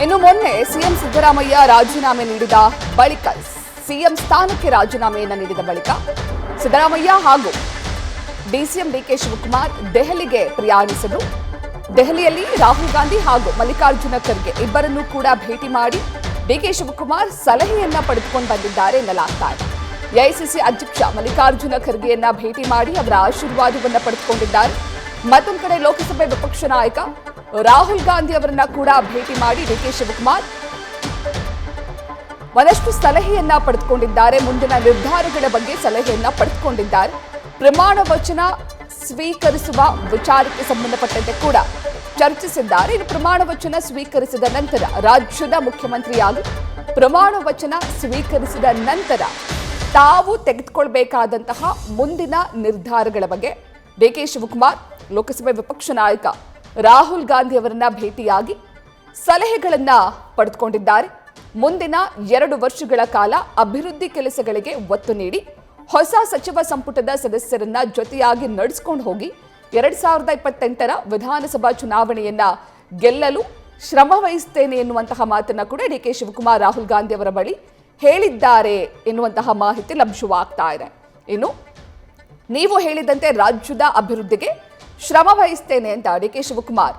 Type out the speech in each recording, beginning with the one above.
ಇನ್ನು ಮೊನ್ನೆ ಸಿಎಂ ಸಿದ್ದರಾಮಯ್ಯ ರಾಜೀನಾಮೆ ನೀಡಿದ ಬಳಿಕ ಸಿಎಂ ಸ್ಥಾನಕ್ಕೆ ರಾಜೀನಾಮೆಯನ್ನು ನೀಡಿದ ಬಳಿಕ ಸಿದ್ದರಾಮಯ್ಯ ಹಾಗೂ ಡಿಸಿಎಂ ಡಿಕೆ ಶಿವಕುಮಾರ್ ದೆಹಲಿಗೆ ಪ್ರಯಾಣಿಸಿದರು. ದೆಹಲಿಯಲ್ಲಿ ರಾಹುಲ್ ಗಾಂಧಿ ಹಾಗೂ ಮಲ್ಲಿಕಾರ್ಜುನ ಖರ್ಗೆ ಇಬ್ಬರನ್ನೂ ಕೂಡ ಭೇಟಿ ಮಾಡಿ ಡಿಕೆ ಶಿವಕುಮಾರ್ ಸಲಹೆಯನ್ನ ಪಡೆದುಕೊಂಡು ಬಂದಿದ್ದಾರೆ ಎನ್ನಲಾಗ್ತಾ ಇದೆ. ಎಐಸಿಸಿ ಅಧ್ಯಕ್ಷ ಮಲ್ಲಿಕಾರ್ಜುನ ಖರ್ಗೆಯನ್ನ ಭೇಟಿ ಮಾಡಿ ಅವರ ಆಶೀರ್ವಾದವನ್ನ ಪಡೆದುಕೊಂಡಿದ್ದಾರೆ. ಮತ್ತೊಂದು ಕಡೆ ಲೋಕಸಭೆ ವಿಪಕ್ಷ ನಾಯಕ ರಾಹುಲ್ ಗಾಂಧಿ ಅವರನ್ನ ಕೂಡ ಭೇಟಿ ಮಾಡಿ ಡಿಕೆ ಶಿವಕುಮಾರ್ ಒಂದಷ್ಟು ಸಲಹೆಯನ್ನ ಪಡೆದುಕೊಂಡಿದ್ದಾರೆ. ಮುಂದಿನ ನಿರ್ಧಾರಗಳ ಬಗ್ಗೆ ಸಲಹೆಯನ್ನ ಪಡೆದುಕೊಂಡಿದ್ದಾರೆ. ಪ್ರಮಾಣ ವಚನ ಸ್ವೀಕರಿಸುವ ವಿಚಾರಕ್ಕೆ ಸಂಬಂಧಪಟ್ಟಂತೆ ಕೂಡ ಚರ್ಚಿಸಿದ್ದಾರೆ. ಇನ್ನು ಪ್ರಮಾಣ ವಚನ ಸ್ವೀಕರಿಸಿದ ನಂತರ ರಾಜ್ಯದ ಮುಖ್ಯಮಂತ್ರಿಯಾಗಿ ಪ್ರಮಾಣ ವಚನ ಸ್ವೀಕರಿಸಿದ ನಂತರ ತಾವು ತೆಗೆದುಕೊಳ್ಬೇಕಾದಂತಹ ಮುಂದಿನ ನಿರ್ಧಾರಗಳ ಬಗ್ಗೆ ಡಿಕೆ ಶಿವಕುಮಾರ್ ಲೋಕಸಭೆ ವಿಪಕ್ಷ ನಾಯಕ ರಾಹುಲ್ ಗಾಂಧಿ ಅವರನ್ನ ಭೇಟಿಯಾಗಿ ಸಲಹೆಗಳನ್ನ ಪಡೆದುಕೊಂಡಿದ್ದಾರೆ. ಮುಂದಿನ 2 ವರ್ಷಗಳ ಕಾಲ ಅಭಿವೃದ್ಧಿ ಕೆಲಸಗಳಿಗೆ ಒತ್ತು ನೀಡಿ ಹೊಸ ಸಚಿವ ಸಂಪುಟದ ಸದಸ್ಯರನ್ನ ಜೊತೆಯಾಗಿ ನಡೆಸಿಕೊಂಡು ಹೋಗಿ 2028ರ ವಿಧಾನಸಭಾ ಚುನಾವಣೆಯನ್ನ ಗೆಲ್ಲಲು ಶ್ರಮ ವಹಿಸುತ್ತೇನೆ ಎನ್ನುವಂತಹ ಮಾತನ್ನ ಕೂಡ ಡಿಕೆ ಶಿವಕುಮಾರ್ ರಾಹುಲ್ ಗಾಂಧಿ ಅವರ ಬಳಿ ಹೇಳಿದ್ದಾರೆ ಎನ್ನುವಂತಹ ಮಾಹಿತಿ ಲಭ್ಯವಾಗ್ತಾ ಇದೆ. ಇನ್ನು ನೀವು ಹೇಳಿದಂತೆ ರಾಜ್ಯದ ಅಭಿವೃದ್ಧಿಗೆ ಶ್ರಮ ವಹಿಸುತ್ತೇನೆ ಅಂತ ಡಿಕೆ ಶಿವಕುಮಾರ್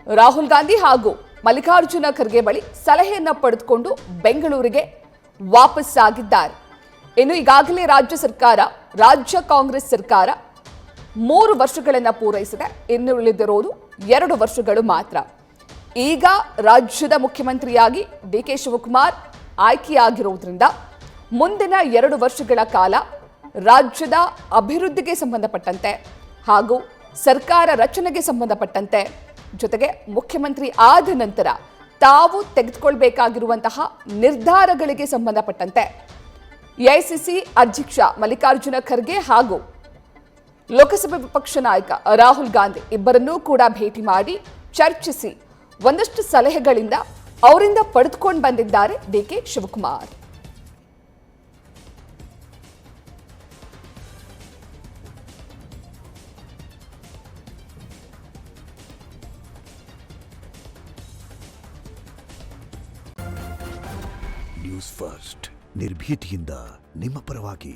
ರಾಹುಲ್ ಗಾಂಧಿ ಹಾಗೂ ಮಲ್ಲಿಕಾರ್ಜುನ ಖರ್ಗೆ ಬಳಿ ಸಲಹೆಯನ್ನ ಪಡೆದುಕೊಂಡು ಬೆಂಗಳೂರಿಗೆ ವಾಪಸ್ಸಾಗಿದ್ದಾರೆ. ಇನ್ನು ಈಗಾಗಲೇ ರಾಜ್ಯ ಕಾಂಗ್ರೆಸ್ ಸರ್ಕಾರ 3 ವರ್ಷಗಳನ್ನು ಪೂರೈಸಿದೆ. ಇನ್ನು ಉಳಿದಿರೋದು 2 ವರ್ಷಗಳು ಮಾತ್ರ. ಈಗ ರಾಜ್ಯದ ಮುಖ್ಯಮಂತ್ರಿಯಾಗಿ ಡಿಕೆ ಶಿವಕುಮಾರ್ ಆಯ್ಕೆಯಾಗಿರುವುದರಿಂದ ಮುಂದಿನ 2 ವರ್ಷಗಳ ಕಾಲ ರಾಜ್ಯದ ಅಭಿವೃದ್ಧಿಗೆ ಸಂಬಂಧಪಟ್ಟಂತೆ ಹಾಗೂ ಸರ್ಕಾರ ರಚನೆಗೆ ಸಂಬಂಧಪಟ್ಟಂತೆ ಜೊತೆಗೆ ಮುಖ್ಯಮಂತ್ರಿ ಆದ ನಂತರ ತಾವು ತೆಗೆದುಕೊಳ್ಬೇಕಾಗಿರುವಂತಹ ನಿರ್ಧಾರಗಳಿಗೆ ಸಂಬಂಧಪಟ್ಟಂತೆ ಎಐಸಿಸಿ ಅಧ್ಯಕ್ಷ ಮಲ್ಲಿಕಾರ್ಜುನ ಖರ್ಗೆ ಹಾಗೂ ಲೋಕಸಭೆ ವಿಪಕ್ಷ ನಾಯಕ ರಾಹುಲ್ ಗಾಂಧಿ ಇಬ್ಬರನ್ನೂ ಕೂಡ ಭೇಟಿ ಮಾಡಿ ಚರ್ಚಿಸಿ ಒಂದಷ್ಟು ಸಲಹೆಗಳಿಂದ ಅವರಿಂದ ಪಡೆದುಕೊಂಡು ಬಂದಿದ್ದಾರೆ ಡಿಕೆ ಶಿವಕುಮಾರ್. ನ್ಯೂಸ್ ಫಸ್ಟ್ ನಿರ್ಭೀತಿಯಿಂದ ನಿಮ್ಮ ಪರವಾಗಿ.